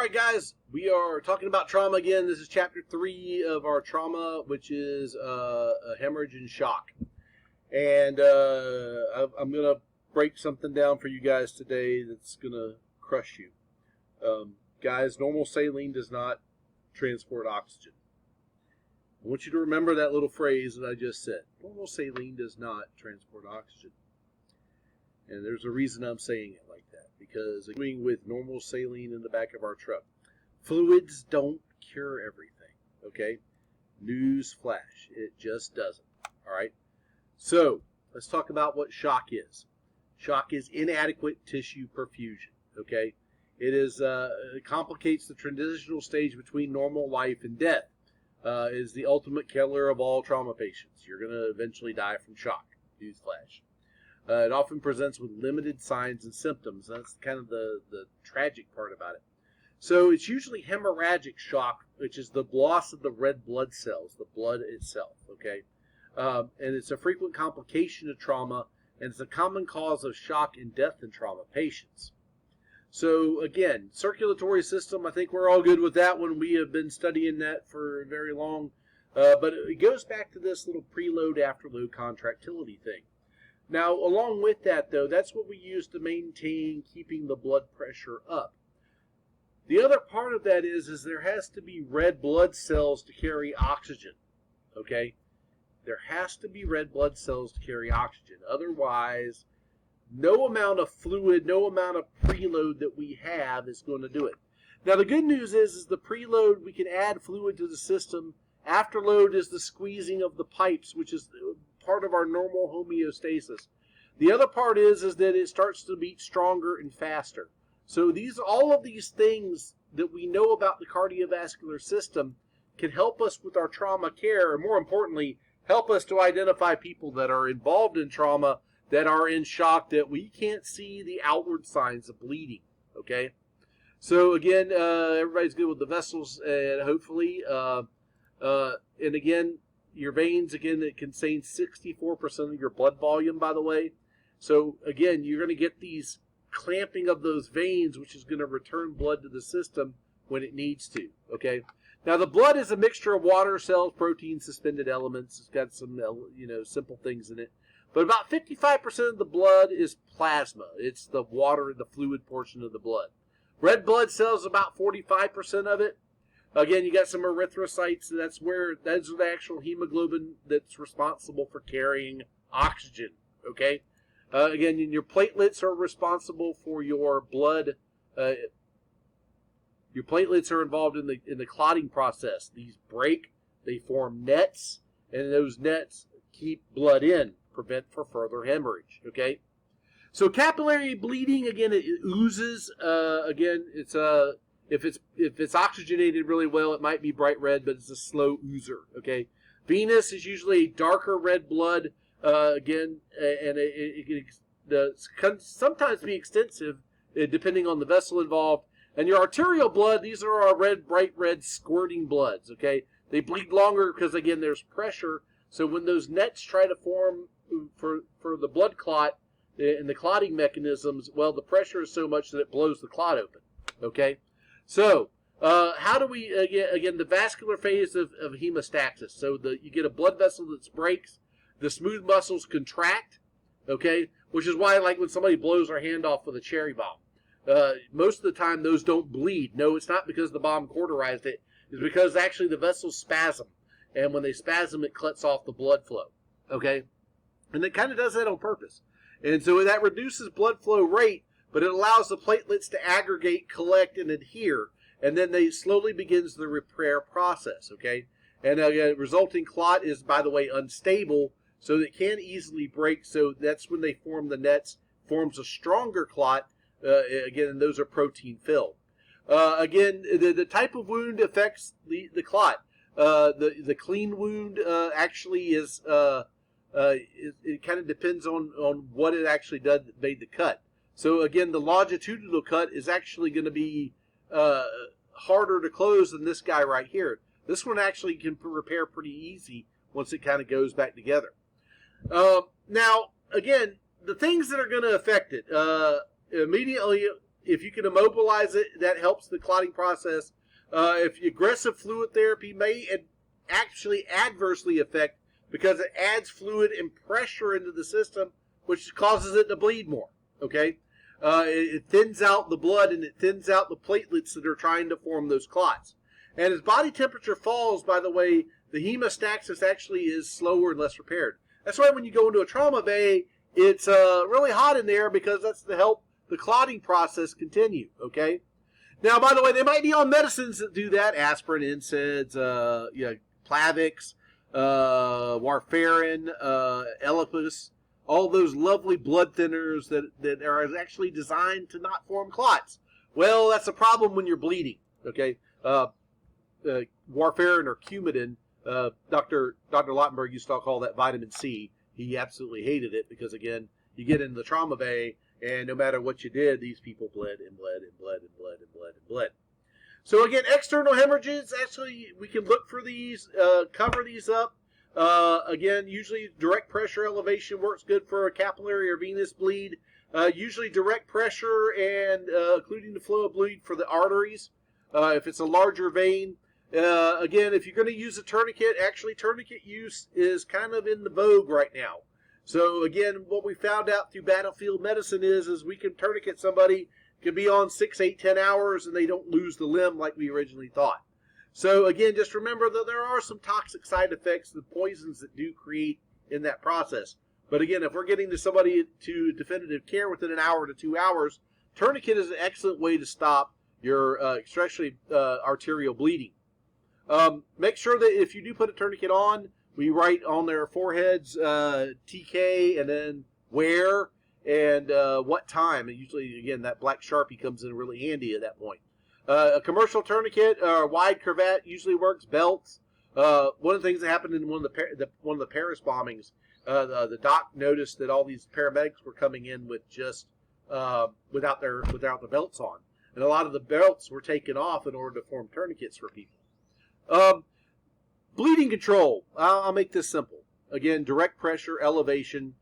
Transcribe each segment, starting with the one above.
right, guys, we are talking about trauma again. This is chapter 3 of our trauma, which is a hemorrhage shock. And I'm going to break something down for you guys today that's going to crush you. Guys, normal saline does not transport oxygen. I want you to remember that little phrase that I just said. Normal saline does not transport oxygen. And there's a reason I'm saying it like that, because doing with normal saline in the back of our truck, fluids don't cure everything, okay? News flash, it just doesn't, all right? So let's talk about what shock is. Shock is inadequate tissue perfusion, okay? It complicates the transitional stage between normal life and death. Is the ultimate killer of all trauma patients. You're going to eventually die from shock, newsflash. It often presents with limited signs and symptoms. That's kind of the tragic part about it. So it's usually hemorrhagic shock, which is the loss of the red blood cells, the blood itself, okay? And it's a frequent complication of trauma, and it's a common cause of shock and death in trauma patients. So again, circulatory system, I think we're all good with that one. We have been studying that for very long. But it goes back to this little preload, afterload contractility thing. Now, along with that, though, that's what we use to maintain keeping the blood pressure up. The other part of that is there has to be red blood cells to carry oxygen, okay? There has to be red blood cells to carry oxygen. Otherwise, no amount of fluid, no amount of preload that we have is going to do it. Now, the good news is the preload, we can add fluid to the system. Afterload is the squeezing of the pipes, which is part of our normal homeostasis. The other part is that it starts to beat stronger and faster. So all of these things that we know about the cardiovascular system can help us with our trauma care, and more importantly, help us to identify people that are involved in trauma, that are in shock, that we can't see the outward signs of bleeding, okay? So again, everybody's good with the vessels, and hopefully, and again, your veins, again, it contains 64% of your blood volume, by the way. So, again, you're going to get these clamping of those veins, which is going to return blood to the system when it needs to, okay? Now, the blood is a mixture of water, cells, proteins, suspended elements. It's got some, simple things in it. But about 55% of the blood is plasma. It's the water and the fluid portion of the blood. Red blood cells, about 45% of it. Again, you got some erythrocytes. Those are the actual hemoglobin that's responsible for carrying oxygen. Okay. Again, your platelets are responsible for your blood. Your platelets are involved in the clotting process. These break, they form nets, and those nets keep blood in, prevent for further hemorrhage. Okay. So capillary bleeding, again, it oozes. Again, it's If it's oxygenated really well, it might be bright red, but it's a slow oozer, okay? Venous is usually a darker red blood, again, and it can sometimes be extensive, depending on the vessel involved. And your arterial blood, these are our bright red squirting bloods, okay? They bleed longer because, again, there's pressure. So when those nets try to form for the blood clot and the clotting mechanisms, well, the pressure is so much that it blows the clot open, okay? So, how do we, again, the vascular phase of hemostasis. So, you get a blood vessel that breaks, the smooth muscles contract, okay, which is why, like when somebody blows their hand off with a cherry bomb, most of the time those don't bleed. No, it's not because the bomb cauterized it. It's because actually the vessels spasm. And when they spasm, it cuts off the blood flow, okay? And it kind of does that on purpose. And so that reduces blood flow rate, but it allows the platelets to aggregate, collect, and adhere, and then they slowly begins the repair process, okay? And resulting clot is, by the way, unstable, so it can easily break, so that's when they form the nets, forms a stronger clot, again, and those are protein-filled. Again, the type of wound affects the clot. The clean wound actually is, it kind of depends on what it actually did that made the cut. So again, the longitudinal cut is actually going to be harder to close than this guy right here. This one actually can repair pretty easy once it kind of goes back together. Now, again, the things that are going to affect it, immediately if you can immobilize it, that helps the clotting process. If aggressive fluid therapy may actually adversely affect, because it adds fluid and pressure into the system, which causes it to bleed more. Okay, it thins out the blood and it thins out the platelets that are trying to form those clots. And as body temperature falls, by the way, the hemostasis actually is slower and less repaired. That's why when you go into a trauma bay, it's really hot in there, because that's to help the clotting process continue. Okay. Now, by the way, they might be on medicines that do that: aspirin, NSAIDs, Plavix, warfarin, Eliquis, all those lovely blood thinners that are actually designed to not form clots. Well, that's a problem when you're bleeding. Okay. Warfarin or Coumadin, Dr. Lottenberg used to call that vitamin C. He absolutely hated it because, again, you get into the trauma bay, and no matter what you did, these people bled and bled and bled and bled and bled and bled. So again, external hemorrhages, actually, we can look for these, cover these up. Again, usually direct pressure elevation works good for a capillary or venous bleed. Usually direct pressure and including the flow of bleed for the arteries. If it's a larger vein. Again, if you're going to use a tourniquet, actually tourniquet use is kind of in the vogue right now. So again, what we found out through battlefield medicine is we can tourniquet somebody, can be on 6, 8, 10 hours, and they don't lose the limb like we originally thought. So again, just remember that there are some toxic side effects, the poisons that do create in that process. But again, if we're getting to somebody to definitive care within an hour to 2 hours, tourniquet is an excellent way to stop your especially arterial bleeding. Make sure that if you do put a tourniquet on, we write on their foreheads TK and then where and what time. And usually, again, that black Sharpie comes in really handy at that point. A commercial tourniquet or wide cravat usually works. Belts. One of the things that happened in one of the Paris bombings, the doc noticed that all these paramedics were coming in with just without the belts on, and a lot of the belts were taken off in order to form tourniquets for people. Bleeding control. I'll make this simple. Again, direct pressure, elevation,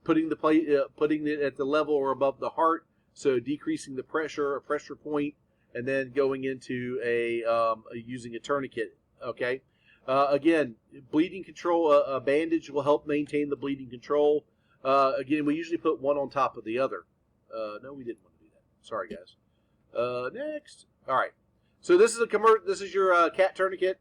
putting it at the level or above the heart, so decreasing the pressure, a pressure point, and then going into using a tourniquet. Okay. Again, bleeding control. A bandage will help maintain the bleeding control. Again, we usually put one on top of the other. No, we didn't want to do that. Sorry, guys. Next. All right. So this is your cat tourniquet.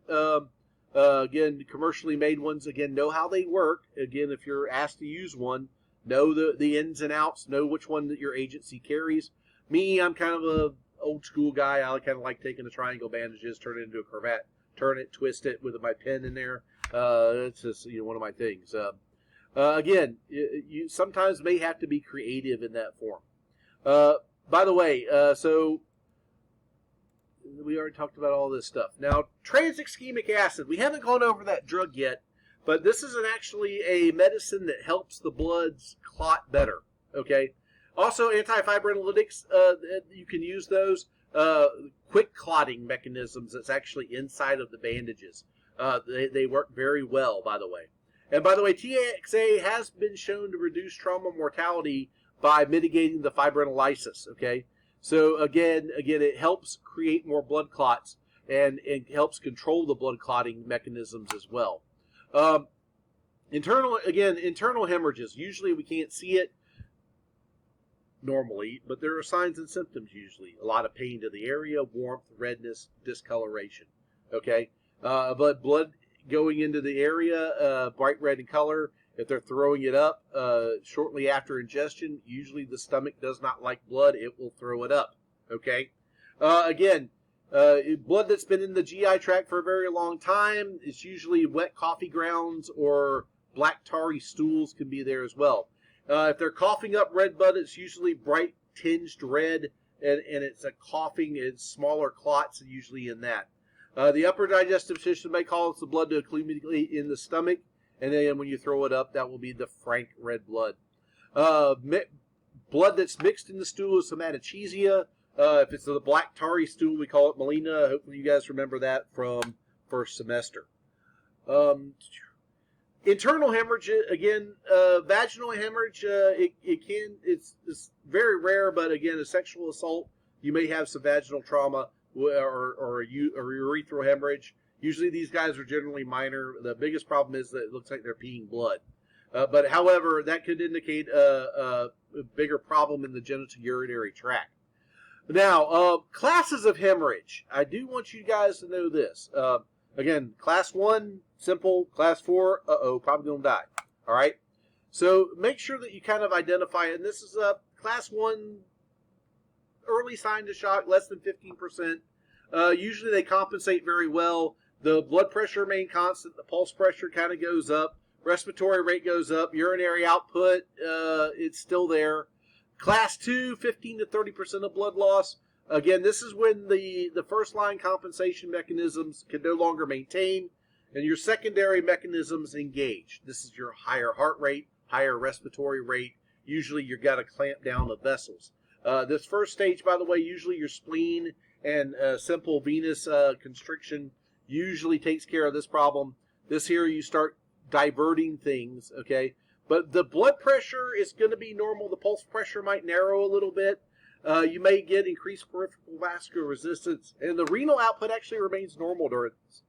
Again, commercially made ones. Again, know how they work. Again, if you're asked to use one, know the ins and outs. Know which one that your agency carries. Me, I'm kind of a old school guy. I kind of like taking the triangle bandages, turn it into a cravat, turn it, twist it with my pen in there. It's just one of my things. Again, you sometimes may have to be creative in that form. By the way, so we already talked about all this stuff. Now, tranexamic acid. We haven't gone over that drug yet, but this is actually a medicine that helps the bloods clot better. Okay. Also, antifibrinolytics. You can use those. Quick clotting mechanisms that's actually inside of the bandages. They work very well, by the way. And by the way, TXA has been shown to reduce trauma mortality by mitigating the fibrinolysis. Okay. So again, it helps create more blood clots and helps control the blood clotting mechanisms as well. Internal hemorrhages. Usually we can't see it normally, but there are signs and symptoms usually. A lot of pain to the area, warmth, redness, discoloration. Okay, but blood going into the area, bright red in color. If they're throwing it up shortly after ingestion, usually the stomach does not like blood. It will throw it up. Okay. Again, blood that's been in the GI tract for a very long time, it's usually wet coffee grounds or black tarry stools can be there as well. If they're coughing up red blood, it's usually bright tinged red, and it's a coughing. It's smaller clots usually in that. The upper digestive system may cause the blood to accumulate in the stomach. And then when you throw it up, that will be the frank red blood. Blood that's mixed in the stool is hematochezia. If it's the black tarry stool, we call it melena. Hopefully you guys remember that from first semester. Internal hemorrhage, again, vaginal hemorrhage, it's very rare, but again, a sexual assault, you may have some vaginal trauma or urethral hemorrhage. Usually these guys are generally minor. The biggest problem is that it looks like they're peeing blood. But however, that could indicate a bigger problem in the genitourinary tract. Now, classes of hemorrhage. I do want you guys to know this. Again, class 1, simple. Class 4, probably going to die. All right? So make sure that you kind of identify it. And this is class 1, early sign to shock, less than 15%. Usually they compensate very well. The blood pressure remains constant. The pulse pressure kind of goes up. Respiratory rate goes up. Urinary output, it's still there. Class 2, 15 to 30% of blood loss. Again, this is when the first line compensation mechanisms can no longer maintain and your secondary mechanisms engage. This is your higher heart rate, higher respiratory rate. Usually you've got to clamp down the vessels. This first stage, by the way, usually your spleen and simple venous constriction usually takes care of this problem. This here, you start diverting things, okay? But the blood pressure is going to be normal. The pulse pressure might narrow a little bit. You may get increased peripheral vascular resistance, and the renal output actually remains normal during this.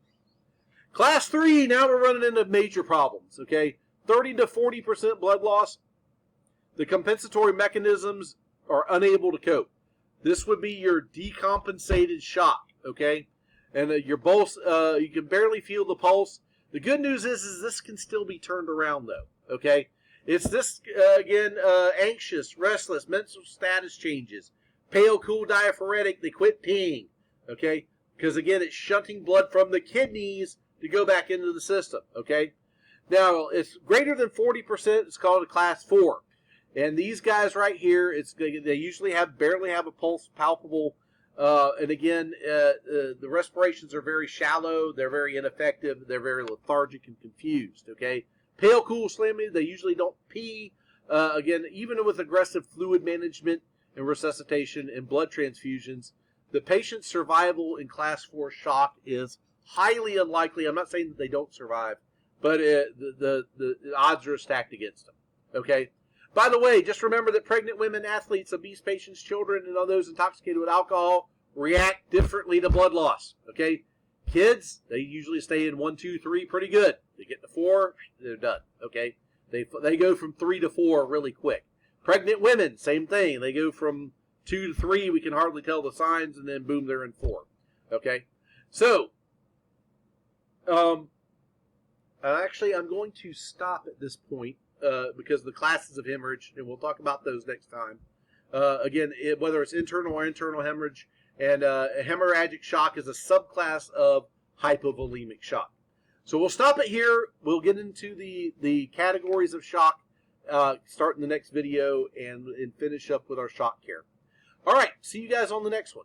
Class 3, now we're running into major problems, okay? 30 to 40% blood loss. The compensatory mechanisms are unable to cope. This would be your decompensated shock, okay? And your pulse, you can barely feel the pulse. The good news is this can still be turned around, though, okay? It's this, again, anxious, restless, mental status changes, pale, cool, diaphoretic, they quit peeing, okay? Because, again, it's shunting blood from the kidneys to go back into the system, okay? Now, it's greater than 40%, it's called a class 4. And these guys right here, they usually barely have a pulse palpable. And again, the respirations are very shallow. They're very ineffective. They're very lethargic and confused, okay? Pale, cool, slammy, they usually don't pee. Again, even with aggressive fluid management and resuscitation and blood transfusions, the patient's survival in class 4 shock is highly unlikely. I'm not saying that they don't survive, but the odds are stacked against them, okay? By the way, just remember that pregnant women, athletes, obese patients, children, and all those intoxicated with alcohol react differently to blood loss, okay? Kids, they usually stay in 1, 2, 3 pretty good. They get to 4, they're done, okay? They go from 3 to 4 really quick. Pregnant women, same thing. They go from 2 to 3, we can hardly tell the signs, and then boom, they're in 4, okay? So, actually, I'm going to stop at this point. Because the classes of hemorrhage, and we'll talk about those next time. Again, whether it's internal or internal hemorrhage, and hemorrhagic shock is a subclass of hypovolemic shock. So we'll stop it here. We'll get into the categories of shock, start in the next video, and finish up with our shock care. All right, see you guys on the next one.